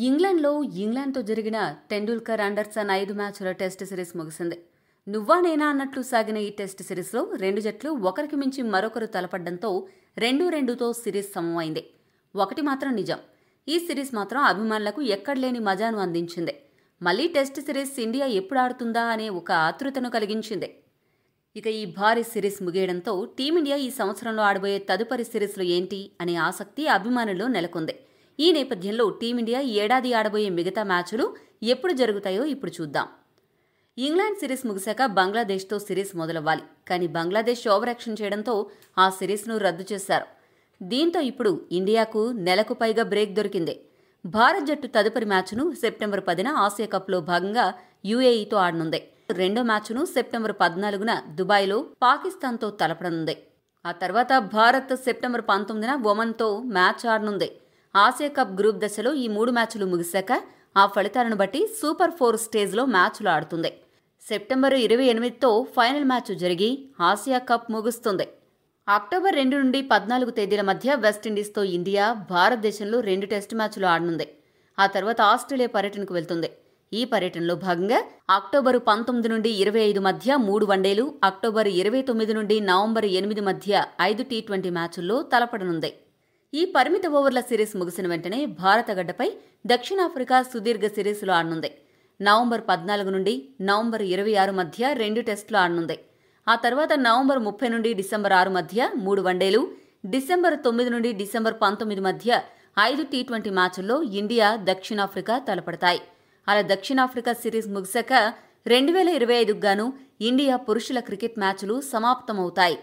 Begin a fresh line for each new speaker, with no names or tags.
ఇంగ్లాండ్లో ఇంగ్లాండ్తో జరిగిన టెండూల్కర్ అండర్సన్ 5 మ్యాచ్ల టెస్ట్ సిరీస్ ముగిసింది. నువ్వా నేనా అన్నట్లు సాగిన ఈ టెస్ట్ సిరీస్లో రెండు జట్లు ఒకరికి మించి మరొకరు తలపడ్డంతో 2-2తో సిరీస్ సమమైంది. ఒకటి మాత్రం నిజం, ఈ సిరీస్ మాత్రం అభిమానులకు ఎక్కడలేని మజాను అందించింది. మళ్లీ టెస్ట్ సిరీస్ ఇండియా ఎప్పుడు ఆడుతుందా అనే ఒక ఆతృతను కలిగించింది. ఇక ఈ భారీ సిరీస్ ముగియడంతో టీమిండియా ఈ సంవత్సరంలో ఆడబోయే తదుపరి సిరీస్లు ఏంటి అనే ఆసక్తి అభిమానుల్లో నెలకొంది. ఈ నేపథ్యంలో టీమిండియా ఈ ఏడాది ఆడబోయే మిగతా మ్యాచ్లు ఎప్పుడు జరుగుతాయో ఇప్పుడు చూద్దాం. ఇంగ్లాండ్ సిరీస్ ముగిశాక బంగ్లాదేశ్తో సిరీస్ మొదలవ్వాలి. కానీ బంగ్లాదేశ్ ఓవర్ యాక్షన్ చేయడంతో ఆ సిరీస్ను రద్దు చేశారు. దీంతో ఇప్పుడు ఇండియాకు నెలకు పైగా బ్రేక్ దొరికింది. భారత్ జట్టు తదుపరి మ్యాచ్ను సెప్టెంబర్ 10న ఆసియా కప్లో భాగంగా యూఏఈతో ఆడనుంది. రెండో మ్యాచ్ను సెప్టెంబర్ 14న దుబాయ్లో పాకిస్తాన్తో తలపడనుంది. ఆ తర్వాత భారత్ సెప్టెంబర్ 19న ఒమన్తో మ్యాచ్ ఆడనుంది. ఆసియా కప్ గ్రూప్ దశలో ఈ 3 మ్యాచ్లు ముగిశాక ఆ ఫలితాలను బట్టి సూపర్ 4 స్టేజ్లో మ్యాచ్లు ఆడుతుంది. సెప్టెంబర్ 28తో ఫైనల్ మ్యాచ్ జరిగి ఆసియా కప్ ముగుస్తుంది. అక్టోబర్ 2 నుండి 14 తేదీల మధ్య వెస్టిండీస్తో ఇండియా భారతదేశంలో 2 టెస్టు మ్యాచ్లు ఆడనుంది. ఆ తర్వాత ఆస్ట్రేలియా పర్యటనకు వెళ్తుంది. ఈ పర్యటనలో భాగంగా అక్టోబర్ 19 నుండి 25 మధ్య 3 వన్డేలు, అక్టోబర్ 29 నుండి నవంబర్ 8 మధ్య 5 టీ20 మ్యాచ్ల్లో తలపడనుంది. ఈ పరిమిత ఓవర్ల సిరీస్ ముగిసిన వెంటనే భారత గడ్డపై దక్షిణాఫ్రికా సుదీర్ఘ సిరీస్లో ఆడనుంది. నవంబర్ 14 నుండి నవంబర్ 26 మధ్య 2 టెస్టులు ఆడనుంది. ఆ తర్వాత నవంబర్ 30 నుండి డిసెంబర్ 6 మధ్య 3 వన్డేలు, డిసెంబర్ 9 నుండి డిసెంబర్ 19 మధ్య 5 టీ20 మ్యాచ్ల్లో ఇండియా దక్షిణాఫ్రికా తలపడతాయి. అలా దక్షిణాఫ్రికా సిరీస్ ముగిశాక 2025కు గాను ఇండియా పురుషుల క్రికెట్ మ్యాచ్లు సమాప్తమవుతాయి.